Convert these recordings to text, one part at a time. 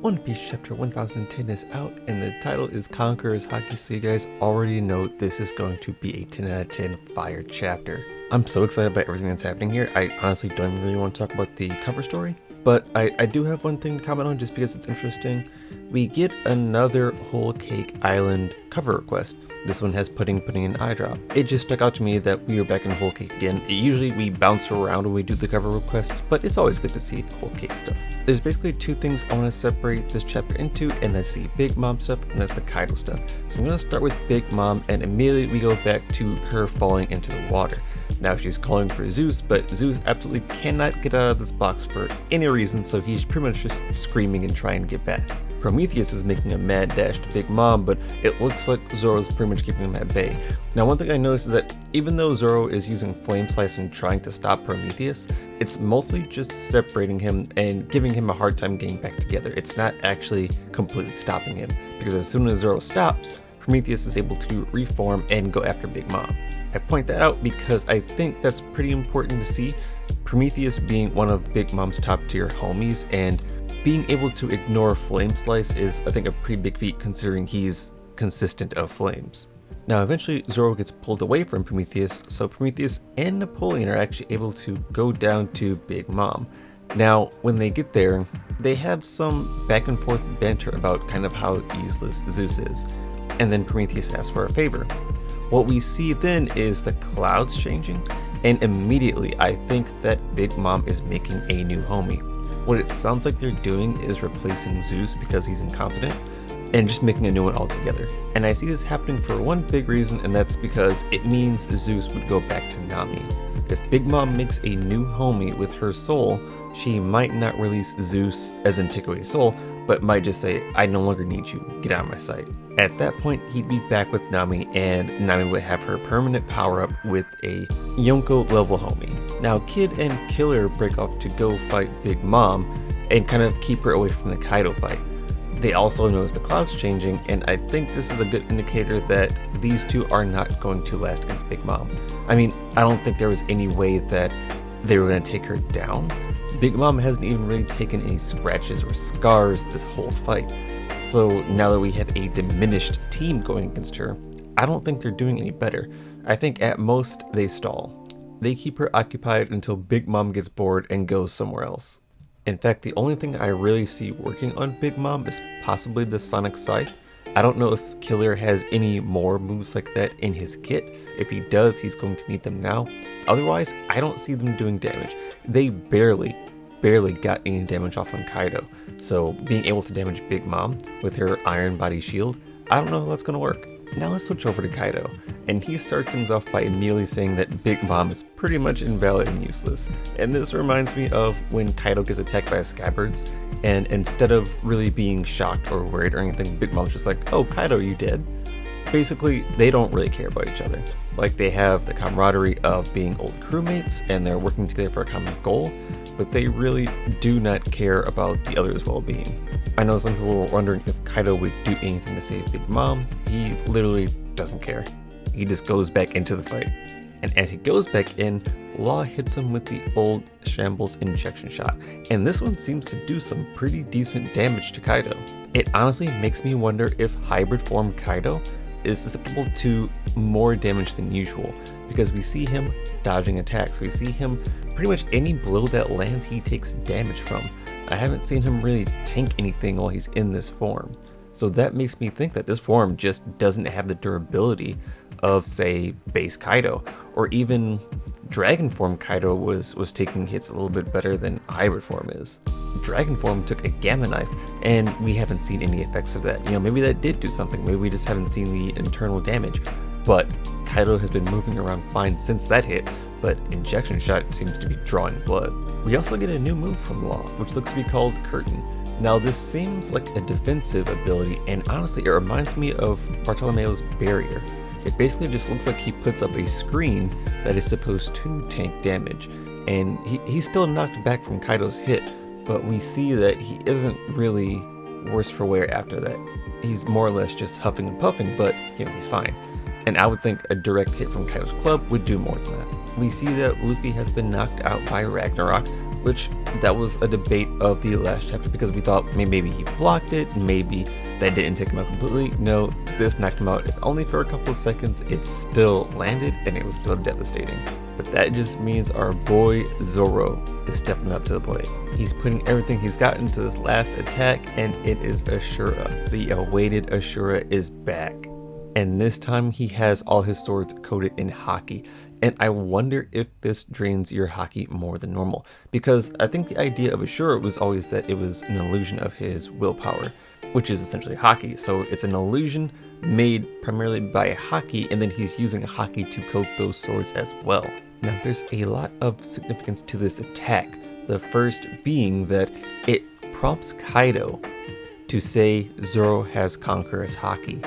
One Piece chapter 1010 is out, and the title is Conqueror's Haki, so you guys already know this is going to be a 10 out of 10 fire chapter. I'm so excited about everything that's happening here. I honestly don't really want to talk about the cover story, but I do have one thing to comment on just because it's interesting. We get another Whole Cake Island cover request. This one has pudding and eye drop. It just stuck out to me that we are back in Whole Cake again. Usually we bounce around when we do the cover requests, but it's always good to see Whole Cake stuff. There's basically two things I want to separate this chapter into, and that's the Big Mom stuff and that's the Kaido stuff. So I'm going to start with Big Mom, and immediately we go back to her falling into the water. Now she's calling for Zeus, but Zeus absolutely cannot get out of this box for any reason, so he's pretty much just screaming and trying to get back. Prometheus is making a mad dash to Big Mom, but it looks like Zoro's pretty much keeping him at bay. Now, one thing I noticed is that even though Zoro is using Flame Slice and trying to stop Prometheus, it's mostly just separating him and giving him a hard time getting back together. It's not actually completely stopping him, because as soon as Zoro stops, Prometheus is able to reform and go after Big Mom. I point that out because I think that's pretty important to see, Prometheus being one of Big Mom's top tier homies, and being able to ignore Flame Slice is, I think, a pretty big feat considering he's consistent of flames. Now eventually Zoro gets pulled away from Prometheus, so Prometheus and Napoleon are actually able to go down to Big Mom. Now when they get there, they have some back and forth banter about kind of how useless Zeus is, and then Prometheus asks for a favor. What we see then is the clouds changing, and immediately I think that Big Mom is making a new homie. What it sounds like they're doing is replacing Zeus because he's incompetent and just making a new one altogether. And I see this happening for one big reason, and that's because it means Zeus would go back to Nami. If Big Mom makes a new homie with her soul, she might not release Zeus as in take away his soul, but might just say, I no longer need you, get out of my sight. At that point, he'd be back with Nami, and Nami would have her permanent power up with a Yonko level homie. Now Kid and Killer break off to go fight Big Mom and kind of keep her away from the Kaido fight. They also notice the clouds changing, and I think this is a good indicator that these two are not going to last against Big Mom. I mean, I don't think there was any way that they were going to take her down. Big Mom hasn't even really taken any scratches or scars this whole fight. So now that we have a diminished team going against her, I don't think they're doing any better. I think at most they stall. They keep her occupied until Big Mom gets bored and goes somewhere else. In fact, the only thing I really see working on Big Mom is possibly the Sonic Scythe. I don't know if Killer has any more moves like that in his kit. If he does, he's going to need them now. Otherwise, I don't see them doing damage. They barely got any damage off on Kaido. So being able to damage Big Mom with her iron body shield, I don't know how that's going to work. Now let's switch over to Kaido, and he starts things off by immediately saying that Big Mom is pretty much invalid and useless. And this reminds me of when Kaido gets attacked by scabbards, and instead of really being shocked or worried or anything, Big Mom's just like, oh Kaido, you dead? Basically, they don't really care about each other. Like, they have the camaraderie of being old crewmates and they're working together for a common goal, but they really do not care about the other's well-being. I know some people were wondering if Kaido would do anything to save Big Mom. He literally doesn't care. He just goes back into the fight. And as he goes back in, Law hits him with the old Shambles injection shot, and this one seems to do some pretty decent damage to Kaido. It honestly makes me wonder if hybrid form Kaido is susceptible to more damage than usual, because we see him dodging attacks. We see him pretty much any blow that lands he takes damage from. I haven't seen him really tank anything while he's in this form. So that makes me think that this form just doesn't have the durability of, say, base Kaido, or even Dragon form Kaido was taking hits a little bit better than hybrid form is. Dragon form took a Gamma Knife, and we haven't seen any effects of that. You know, maybe that did do something, maybe we just haven't seen the internal damage. But Kaido has been moving around fine since that hit, but injection shot seems to be drawing blood. We also get a new move from Law, which looks to be called Curtain. Now this seems like a defensive ability, and honestly it reminds me of Bartolomeo's Barrier. It basically just looks like he puts up a screen that is supposed to tank damage, and he's still knocked back from Kaido's hit, but we see that he isn't really worse for wear after that. He's more or less just huffing and puffing, but you know, he's fine. And I would think a direct hit from Kaido's club would do more than that. We see that Luffy has been knocked out by Ragnarok, which that was a debate of the last chapter because we thought maybe he blocked it, maybe that didn't take him out completely. No, this knocked him out. If only for a couple of seconds, it still landed and it was still devastating. But that just means our boy Zoro is stepping up to the plate. He's putting everything he's got into this last attack, and it is Ashura. The awaited Ashura is back. And this time he has all his swords coated in Haki. And I wonder if this drains your Haki more than normal, because I think the idea of Ashura was always that it was an illusion of his willpower, which is essentially Haki. So it's an illusion made primarily by Haki, and then he's using Haki to coat those swords as well. Now there's a lot of significance to this attack. The first being that it prompts Kaido to say Zoro has Conqueror's Haki.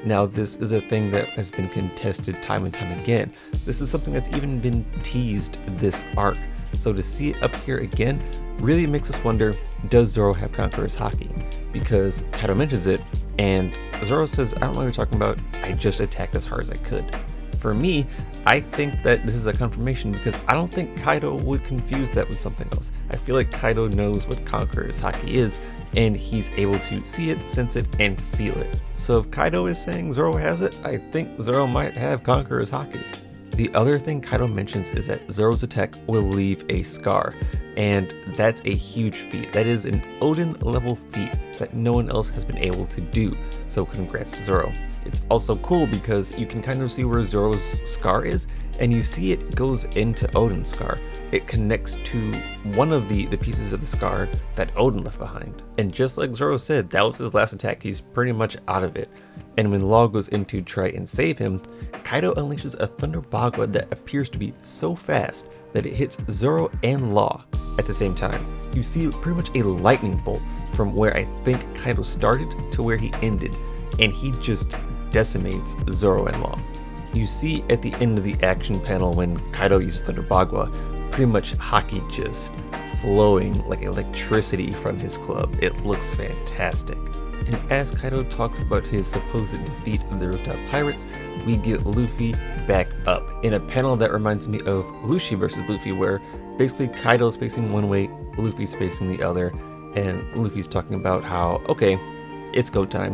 Now this is a thing that has been contested time and time again. This is something that's even been teased this arc. So to see it up here again really makes us wonder, does Zoro have Conqueror's Haki? Because Kaido mentions it, and Zoro says, I don't know what you're talking about, I just attacked as hard as I could. For me, I think that this is a confirmation because I don't think Kaido would confuse that with something else. I feel like Kaido knows what Conqueror's Haki is, and he's able to see it, sense it, and feel it. So if Kaido is saying Zoro has it, I think Zoro might have Conqueror's Haki. The other thing Kaido mentions is that Zoro's attack will leave a scar, and that's a huge feat. That is an Oden level feat that no one else has been able to do, so congrats to Zoro. It's also cool because you can kind of see where Zoro's scar is, and you see it goes into Oden's scar. It connects to one of the pieces of the scar that Oden left behind. And just like Zoro said, that was his last attack. He's pretty much out of it. And when Law goes in to try and save him, Kaido unleashes a Thunder Bagua that appears to be so fast that it hits Zoro and Law at the same time. You see pretty much a lightning bolt from where I think Kaido started to where he ended, and he just decimates Zoro and Law. You see at the end of the action panel when Kaido uses Thunder Bagua, pretty much Haki just flowing like electricity from his club. It looks fantastic. And as Kaido talks about his supposed defeat of the Rooftop Pirates, we get Luffy back up in a panel that reminds me of Luffy versus Luffy, where basically Kaido's facing one way, Luffy's facing the other, and Luffy's talking about how, okay, it's go time.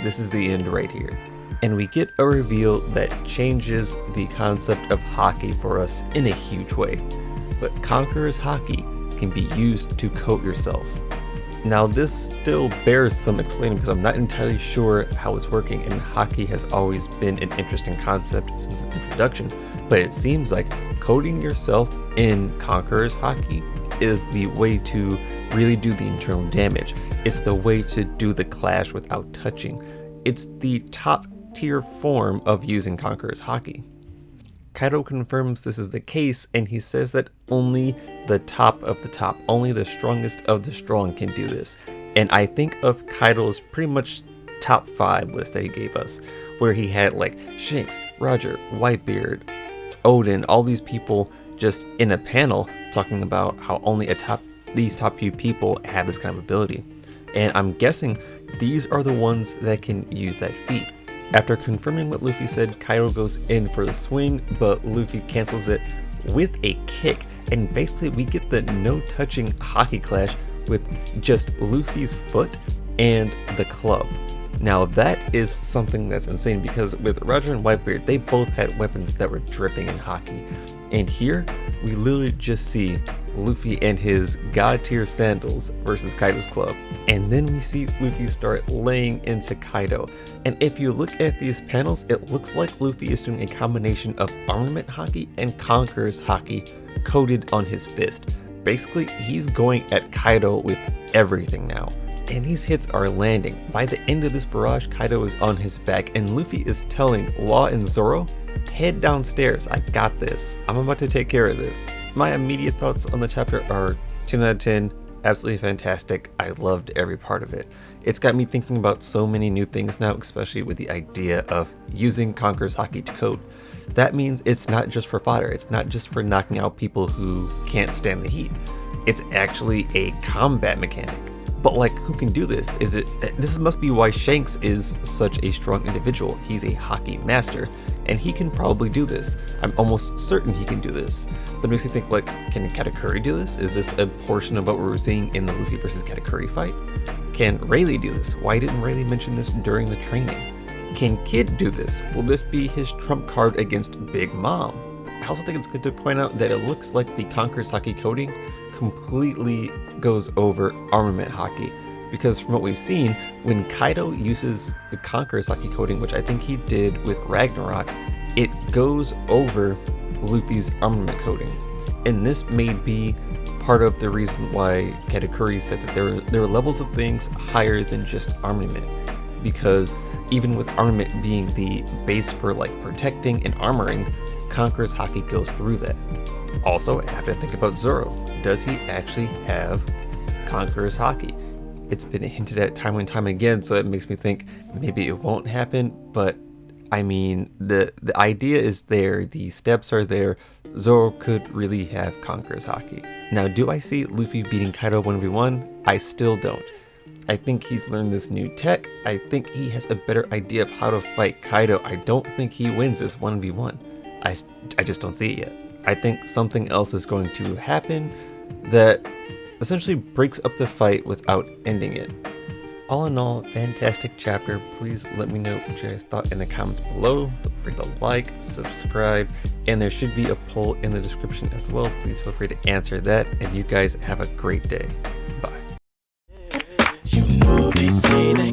This is the end right here. And we get a reveal that changes the concept of Haki for us in a huge way. But Conqueror's Haki can be used to coat yourself. Now this still bears some explaining because I'm not entirely sure how it's working, and Haki has always been an interesting concept since its introduction, but it seems like coating yourself in Conqueror's Haki is the way to really do the internal damage. It's the way to do the clash without touching. It's the top tier form of using Conqueror's Haki. Kaido confirms this is the case, and he says that only the top of the top, only the strongest of the strong can do this. And I think of Kaido's pretty much top 5 list that he gave us, where he had like Shanks, Roger, Whitebeard, Oden, all these people just in a panel talking about how only these top few people have this kind of ability. And I'm guessing these are the ones that can use that feat. After confirming what Luffy said, Kaido goes in for the swing, but Luffy cancels it with a kick, and basically we get the no-touching Haki clash with just Luffy's foot and the club. Now that is something that's insane because with Roger and Whitebeard, they both had weapons that were dripping in Haki. And here, we literally just see Luffy and his god tier sandals versus Kaido's club. And then we see Luffy start laying into Kaido. And if you look at these panels, it looks like Luffy is doing a combination of armament Haki and Conqueror's Haki coated on his fist. Basically, he's going at Kaido with everything now. And these hits are landing. By the end of this barrage, Kaido is on his back, and Luffy is telling Law and Zoro, head downstairs, I got this. I'm about to take care of this. My immediate thoughts on the chapter are 10 out of 10, absolutely fantastic. I loved every part of it. It's got me thinking about so many new things now, especially with the idea of using Conqueror's Haki to coat. That means it's not just for fodder, it's not just for knocking out people who can't stand the heat. It's actually a combat mechanic. But like, who can do this? This must be why Shanks is such a strong individual. He's a Haki master, and he can probably do this. I'm almost certain he can do this. But it makes me think, like, can Katakuri do this? Is this a portion of what we were seeing in the Luffy versus Katakuri fight? Can Rayleigh do this? Why didn't Rayleigh mention this during the training? Can Kid do this? Will this be his trump card against Big Mom? I also think it's good to point out that it looks like the Conqueror's Haki coating completely goes over armament Haki, because from what we've seen, when Kaido uses the Conqueror's Haki coating, which I think he did with Ragnarok, it goes over Luffy's armament coating. And this may be part of the reason why Katakuri said that there were levels of things higher than just armament, because even with armament being the base for like protecting and armoring, Conqueror's Haki goes through that. Also, I have to think about Zoro. Does he actually have Conqueror's Haki? It's been hinted at time and time again, so it makes me think maybe it won't happen, but I mean, the idea is there, the steps are there. Zoro could really have Conqueror's Haki. Now, do I see Luffy beating Kaido 1v1? I still don't. I think he's learned this new tech. I think he has a better idea of how to fight Kaido. I don't think he wins this 1v1. I just don't see it yet. I think something else is going to happen that essentially breaks up the fight without ending it. All in all, fantastic chapter. Please let me know what you guys thought in the comments below. Feel free to like, subscribe, and there should be a poll in the description as well. Please feel free to answer that, and you guys have a great day. Bye. You know they say that